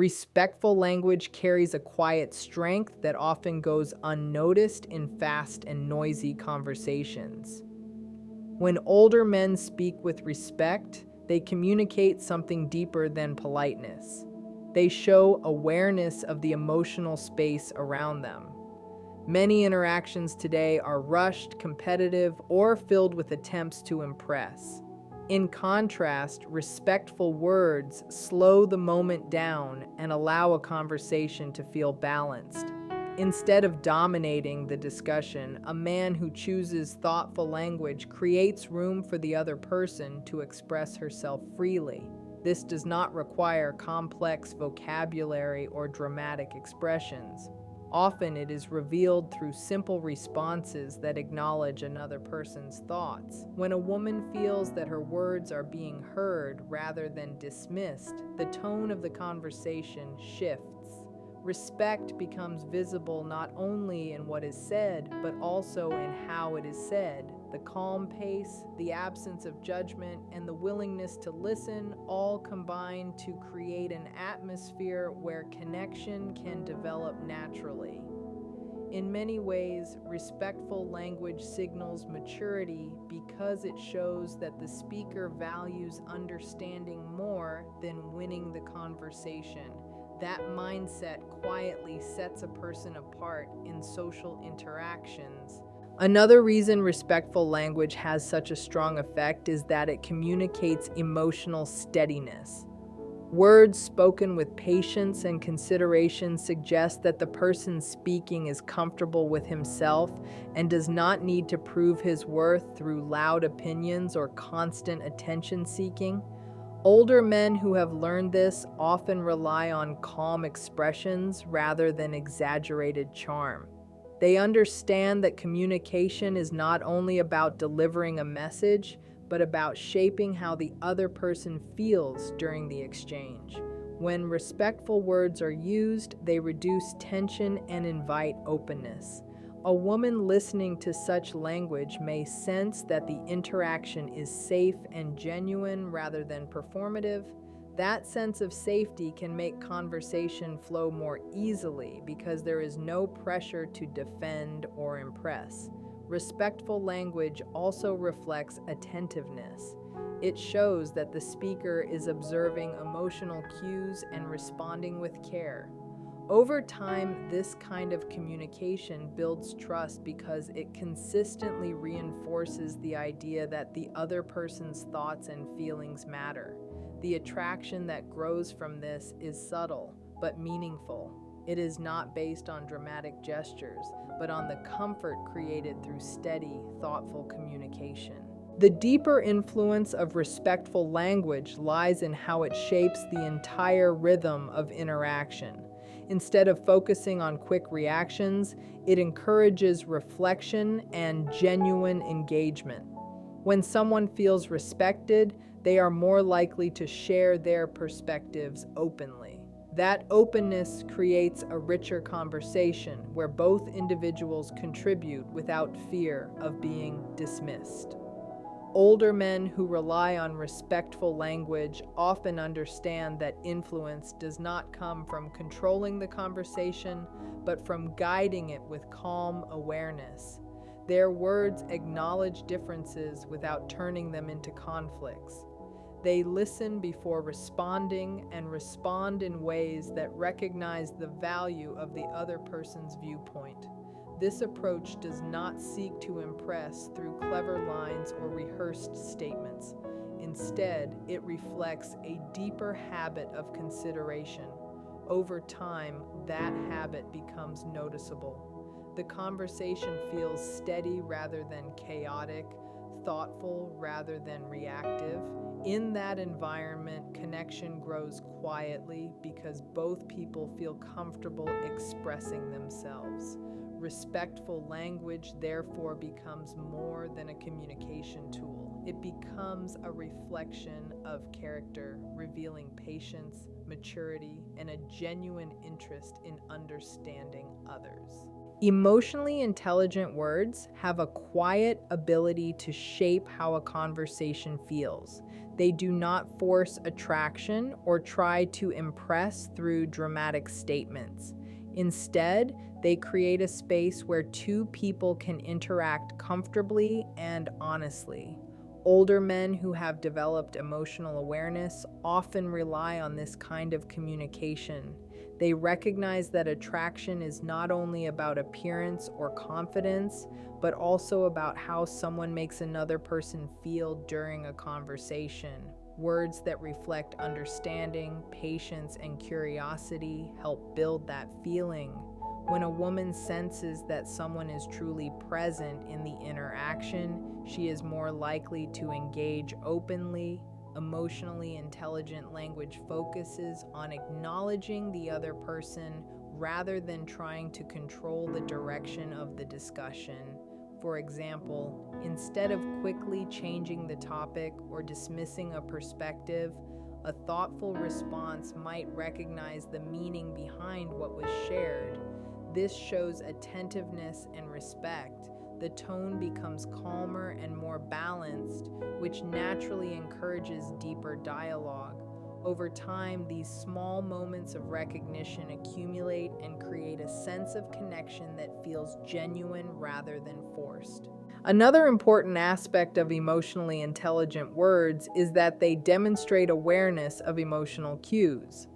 Respectful language carries a quiet strength that often goes unnoticed in fast and noisy conversations. When older men speak with respect, they communicate something deeper than politeness. They show awareness of the emotional space around them. Many interactions today are rushed, competitive, or filled with attempts to impress. In contrast, respectful words slow the moment down and allow a conversation to feel balanced. Instead of dominating the discussion, a man who chooses thoughtful language creates room for the other person to express herself freely. This does not require complex vocabulary or dramatic expressions. Often it is revealed through simple responses that acknowledge another person's thoughts. When a woman feels that her words are being heard rather than dismissed, the tone of the conversation shifts. Respect becomes visible not only in what is said, but also in how it is said. The calm pace, the absence of judgment, and the willingness to listen all combine to create an atmosphere where connection can develop naturally. In many ways, respectful language signals maturity because it shows that the speaker values understanding more than winning the conversation. That mindset quietly sets a person apart in social interactions. Another reason respectful language has such a strong effect is that it communicates emotional steadiness. Words spoken with patience and consideration suggest that the person speaking is comfortable with himself and does not need to prove his worth through loud opinions or constant attention seeking. Older men who have learned this often rely on calm expressions rather than exaggerated charm. They understand that communication is not only about delivering a message, but about shaping how the other person feels during the exchange. When respectful words are used, they reduce tension and invite openness. A woman listening to such language may sense that the interaction is safe and genuine rather than performative. That sense of safety can make conversation flow more easily because there is no pressure to defend or impress. Respectful language also reflects attentiveness. It shows that the speaker is observing emotional cues and responding with care. Over time, this kind of communication builds trust because it consistently reinforces the idea that the other person's thoughts and feelings matter. The attraction that grows from this is subtle but meaningful. It is not based on dramatic gestures, but on the comfort created through steady, thoughtful communication. The deeper influence of respectful language lies in how it shapes the entire rhythm of interaction. Instead of focusing on quick reactions, it encourages reflection and genuine engagement. When someone feels respected, they are more likely to share their perspectives openly. That openness creates a richer conversation where both individuals contribute without fear of being dismissed. Older men who rely on respectful language often understand that influence does not come from controlling the conversation, but from guiding it with calm awareness. Their words acknowledge differences without turning them into conflicts. They listen before responding and respond in ways that recognize the value of the other person's viewpoint. This approach does not seek to impress through clever lines or rehearsed statements. Instead, it reflects a deeper habit of consideration. Over time, that habit becomes noticeable. The conversation feels steady rather than chaotic, thoughtful rather than reactive. In that environment, connection grows quietly because both people feel comfortable expressing themselves. Respectful language, therefore, becomes more than a communication tool. It becomes a reflection of character, revealing patience, maturity, and a genuine interest in understanding others. Emotionally intelligent words have a quiet ability to shape how a conversation feels. They do not force attraction or try to impress through dramatic statements. Instead, they create a space where two people can interact comfortably and honestly. Older men who have developed emotional awareness often rely on this kind of communication. They recognize that attraction is not only about appearance or confidence, but also about how someone makes another person feel during a conversation. Words that reflect understanding, patience, and curiosity help build that feeling. When a woman senses that someone is truly present in the interaction, she is more likely to engage openly. Emotionally intelligent language focuses on acknowledging the other person rather than trying to control the direction of the discussion. For example, instead of quickly changing the topic or dismissing a perspective, a thoughtful response might recognize the meaning behind what was shared. This shows attentiveness and respect. The tone becomes calmer and more balanced, which naturally encourages deeper dialogue. Over time, these small moments of recognition accumulate and create a sense of connection that feels genuine rather than forced. Another important aspect of emotionally intelligent words is that they demonstrate awareness of emotional cues.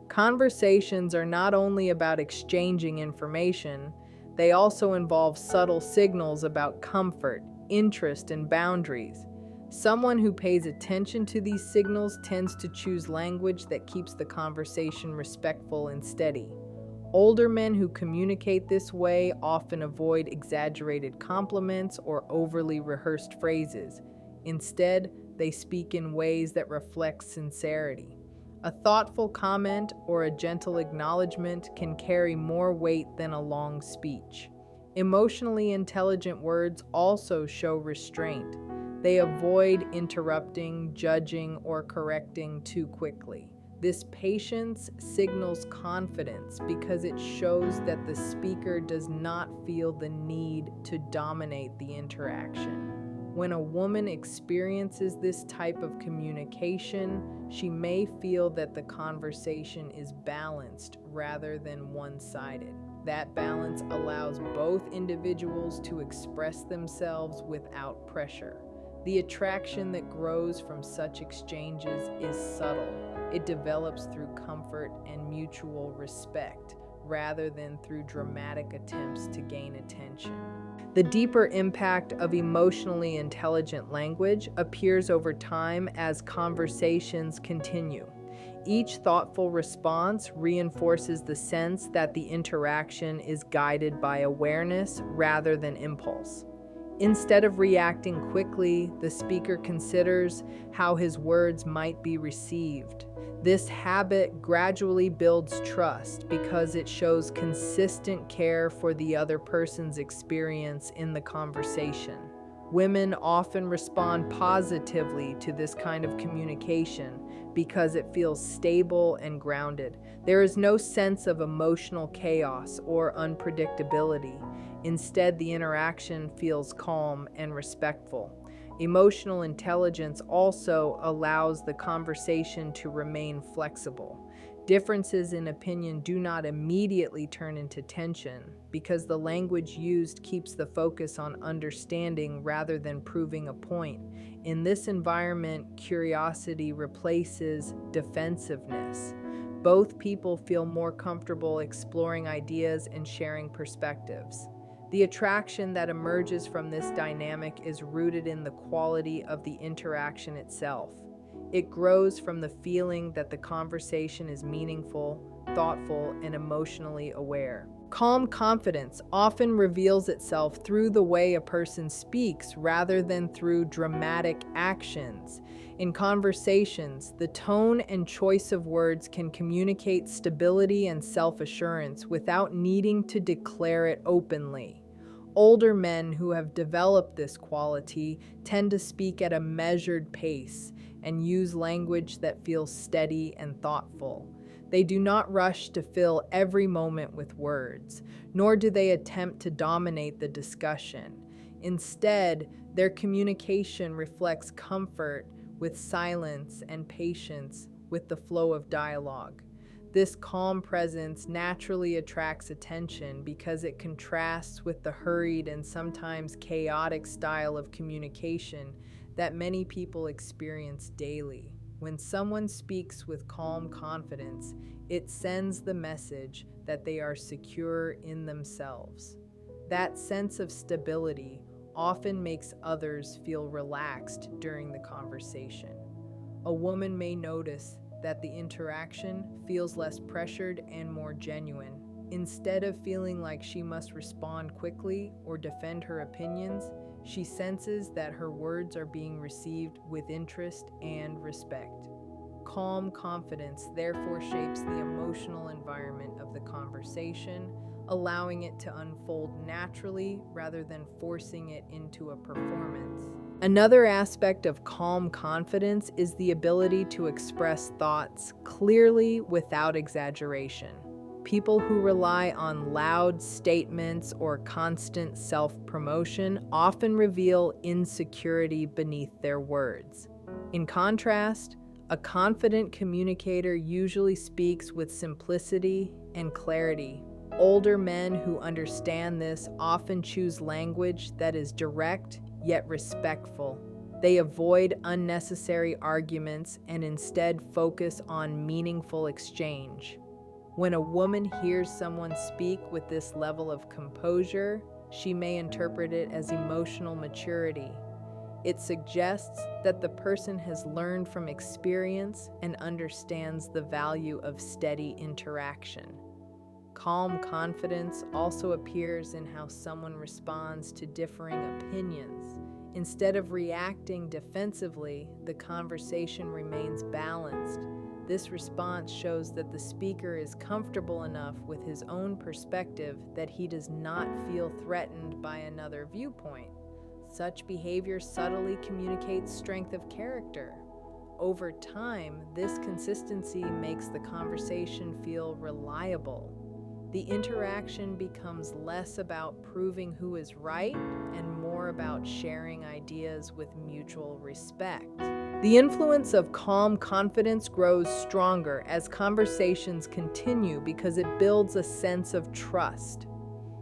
Conversations are not only about exchanging information, they also involve subtle signals about comfort, interest, and boundaries. Someone who pays attention to these signals tends to choose language that keeps the conversation respectful and steady. Older men who communicate this way often avoid exaggerated compliments or overly rehearsed phrases. Instead, they speak in ways that reflect sincerity. A thoughtful comment or a gentle acknowledgement can carry more weight than a long speech. Emotionally intelligent words also show restraint. They avoid interrupting, judging, or correcting too quickly. This patience signals confidence because it shows that the speaker does not feel the need to dominate the interaction. When a woman experiences this type of communication, she may feel that the conversation is balanced rather than one-sided. That balance allows both individuals to express themselves without pressure. The attraction that grows from such exchanges is subtle. It develops through comfort and mutual respect, rather than through dramatic attempts to gain attention. The deeper impact of emotionally intelligent language appears over time as conversations continue. Each thoughtful response reinforces the sense that the interaction is guided by awareness rather than impulse. Instead of reacting quickly, the speaker considers how his words might be received. This habit gradually builds trust because it shows consistent care for the other person's experience in the conversation. Women often respond positively to this kind of communication because it feels stable and grounded. There is no sense of emotional chaos or unpredictability. Instead, the interaction feels calm and respectful. Emotional intelligence also allows the conversation to remain flexible. Differences in opinion do not immediately turn into tension because the language used keeps the focus on understanding rather than proving a point. In this environment, curiosity replaces defensiveness. Both people feel more comfortable exploring ideas and sharing perspectives. The attraction that emerges from this dynamic is rooted in the quality of the interaction itself. It grows from the feeling that the conversation is meaningful, thoughtful, and emotionally aware. Calm confidence often reveals itself through the way a person speaks rather than through dramatic actions. In conversations, the tone and choice of words can communicate stability and self-assurance without needing to declare it openly. Older men who have developed this quality tend to speak at a measured pace and use language that feels steady and thoughtful. They do not rush to fill every moment with words, nor do they attempt to dominate the discussion. Instead, their communication reflects comfort with silence and patience with the flow of dialogue. This calm presence naturally attracts attention because it contrasts with the hurried and sometimes chaotic style of communication that many people experience daily. When someone speaks with calm confidence, it sends the message that they are secure in themselves. That sense of stability often makes others feel relaxed during the conversation. A woman may notice that the interaction feels less pressured and more genuine. Instead of feeling like she must respond quickly or defend her opinions, she senses that her words are being received with interest and respect. Calm confidence therefore shapes the emotional environment of the conversation, allowing it to unfold naturally rather than forcing it into a performance. Another aspect of calm confidence is the ability to express thoughts clearly without exaggeration. People who rely on loud statements or constant self-promotion often reveal insecurity beneath their words. In contrast, a confident communicator usually speaks with simplicity and clarity. Older men who understand this often choose language that is direct yet respectful. They avoid unnecessary arguments and instead focus on meaningful exchange. When a woman hears someone speak with this level of composure, she may interpret it as emotional maturity. It suggests that the person has learned from experience and understands the value of steady interaction. Calm confidence also appears in how someone responds to differing opinions. Instead of reacting defensively, the conversation remains balanced. This response shows that the speaker is comfortable enough with his own perspective that he does not feel threatened by another viewpoint. Such behavior subtly communicates strength of character. Over time, this consistency makes the conversation feel reliable. The interaction becomes less about proving who is right and more about sharing ideas with mutual respect. The influence of calm confidence grows stronger as conversations continue because it builds a sense of trust.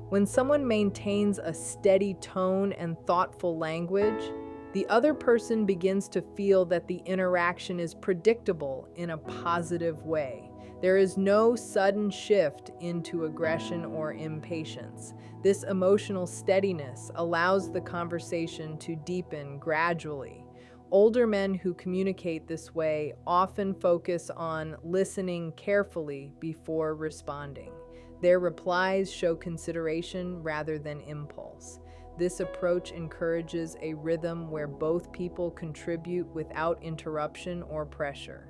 When someone maintains a steady tone and thoughtful language, the other person begins to feel that the interaction is predictable in a positive way. There is no sudden shift into aggression or impatience. This emotional steadiness allows the conversation to deepen gradually. Older men who communicate this way often focus on listening carefully before responding. Their replies show consideration rather than impulse. This approach encourages a rhythm where both people contribute without interruption or pressure.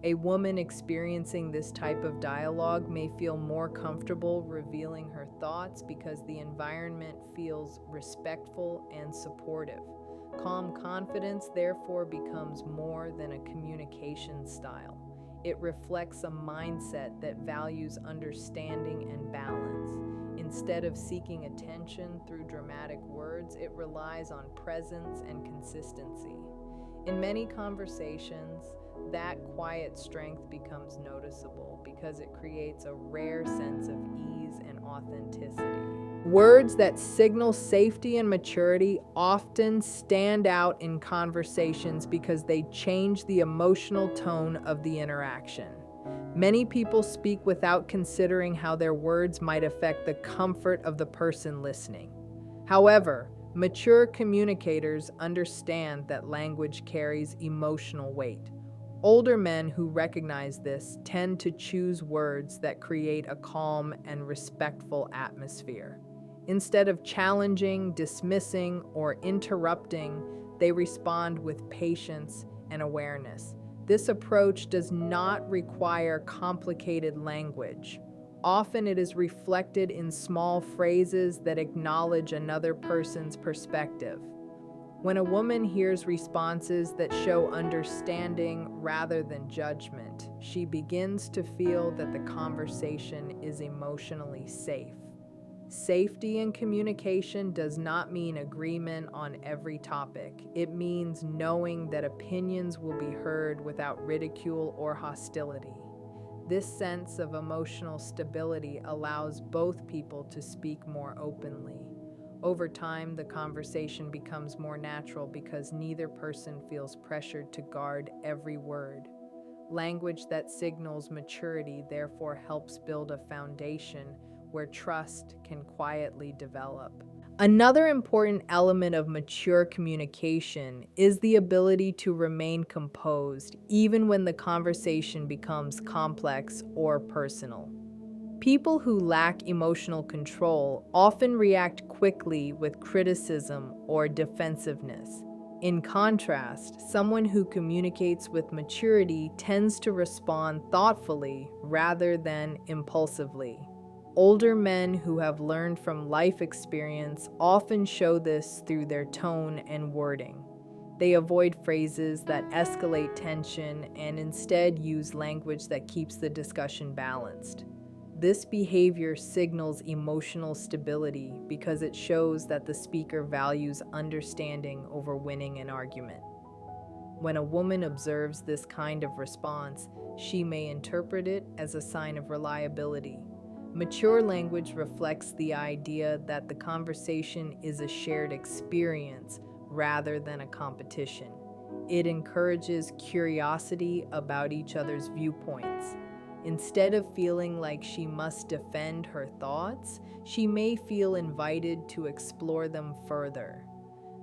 A woman experiencing this type of dialogue may feel more comfortable revealing her thoughts because the environment feels respectful and supportive. Calm confidence therefore becomes more than a communication style. It reflects a mindset that values understanding and balance. Instead of seeking attention through dramatic words, it relies on presence and consistency. In many conversations, that quiet strength becomes noticeable because it creates a rare sense of ease and authenticity. Words that signal safety and maturity often stand out in conversations because they change the emotional tone of the interaction. Many people speak without considering how their words might affect the comfort of the person listening. However, mature communicators understand that language carries emotional weight. Older men who recognize this tend to choose words that create a calm and respectful atmosphere. Instead of challenging, dismissing, or interrupting, they respond with patience and awareness. This approach does not require complicated language. Often it is reflected in small phrases that acknowledge another person's perspective. When a woman hears responses that show understanding rather than judgment, she begins to feel that the conversation is emotionally safe. Safety in communication does not mean agreement on every topic. It means knowing that opinions will be heard without ridicule or hostility. This sense of emotional stability allows both people to speak more openly. Over time, the conversation becomes more natural because neither person feels pressured to guard every word. Language that signals maturity therefore helps build a foundation where trust can quietly develop. Another important element of mature communication is the ability to remain composed even when the conversation becomes complex or personal. People who lack emotional control often react quickly with criticism or defensiveness. In contrast, someone who communicates with maturity tends to respond thoughtfully rather than impulsively. Older men who have learned from life experience often show this through their tone and wording. They avoid phrases that escalate tension and instead use language that keeps the discussion balanced. This behavior signals emotional stability because it shows that the speaker values understanding over winning an argument. When a woman observes this kind of response, she may interpret it as a sign of reliability. Mature language reflects the idea that the conversation is a shared experience rather than a competition. It encourages curiosity about each other's viewpoints. Instead of feeling like she must defend her thoughts, she may feel invited to explore them further.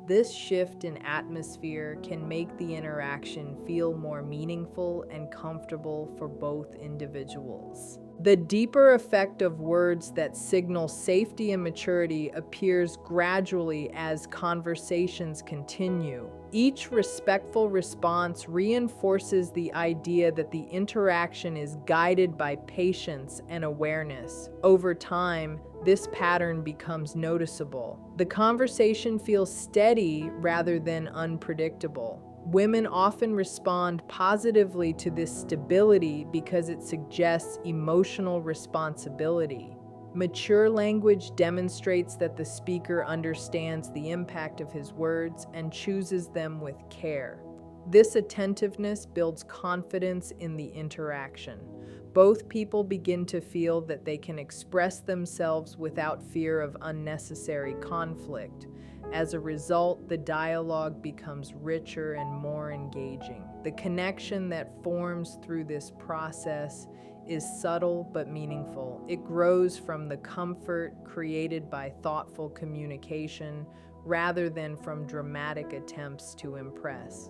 This shift in atmosphere can make the interaction feel more meaningful and comfortable for both individuals. The deeper effect of words that signal safety and maturity appears gradually as conversations continue. Each respectful response reinforces the idea that the interaction is guided by patience and awareness. Over time, this pattern becomes noticeable. The conversation feels steady rather than unpredictable. Women often respond positively to this stability because it suggests emotional responsibility. Mature language demonstrates that the speaker understands the impact of his words and chooses them with care. This attentiveness builds confidence in the interaction. Both people begin to feel that they can express themselves without fear of unnecessary conflict. As a result, the dialogue becomes richer and more engaging. The connection that forms through this process is subtle but meaningful. It grows from the comfort created by thoughtful communication rather than from dramatic attempts to impress.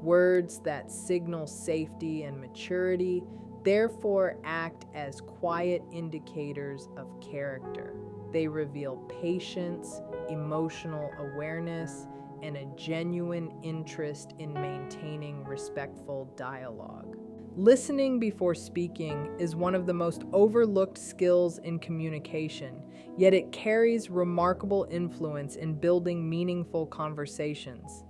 Words that signal safety and maturity therefore act as quiet indicators of character. They reveal patience, emotional awareness, and a genuine interest in maintaining respectful dialogue. Listening before speaking is one of the most overlooked skills in communication, yet it carries remarkable influence in building meaningful conversations.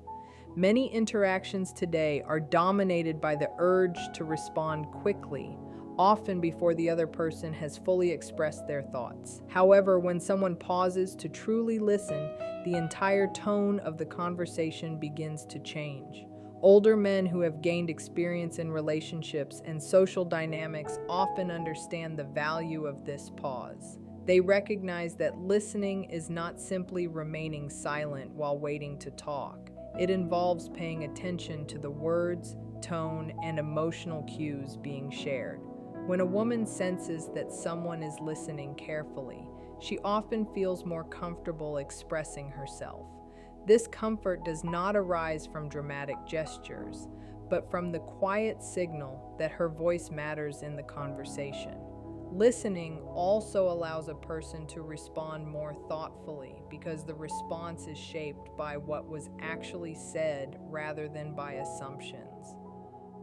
Many interactions today are dominated by the urge to respond quickly, often before the other person has fully expressed their thoughts. However, when someone pauses to truly listen, the entire tone of the conversation begins to change. Older men who have gained experience in relationships and social dynamics often understand the value of this pause. They recognize that listening is not simply remaining silent while waiting to talk. It involves paying attention to the words, tone, and emotional cues being shared. When a woman senses that someone is listening carefully, she often feels more comfortable expressing herself. This comfort does not arise from dramatic gestures, but from the quiet signal that her voice matters in the conversation. Listening also allows a person to respond more thoughtfully because the response is shaped by what was actually said rather than by assumptions.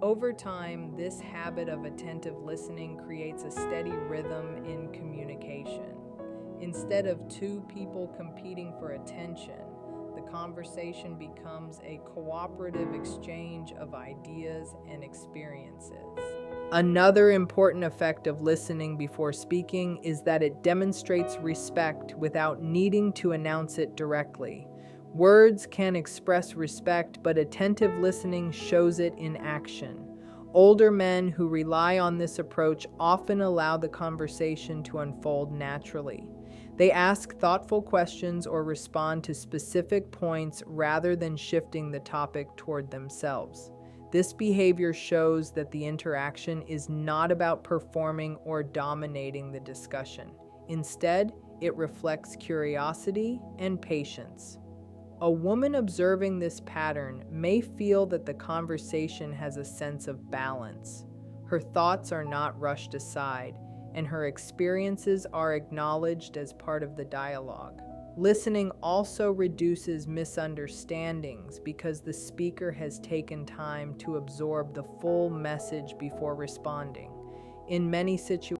Over time, this habit of attentive listening creates a steady rhythm in communication. Instead of two people competing for attention, the conversation becomes a cooperative exchange of ideas and experiences. Another important effect of listening before speaking is that it demonstrates respect without needing to announce it directly. Words can express respect, but attentive listening shows it in action. Older men who rely on this approach often allow the conversation to unfold naturally. They ask thoughtful questions or respond to specific points rather than shifting the topic toward themselves. This behavior shows that the interaction is not about performing or dominating the discussion. Instead, it reflects curiosity and patience. A woman observing this pattern may feel that the conversation has a sense of balance. Her thoughts are not rushed aside, and her experiences are acknowledged as part of the dialogue. Listening also reduces misunderstandings because the speaker has taken time to absorb the full message before responding. In many situations,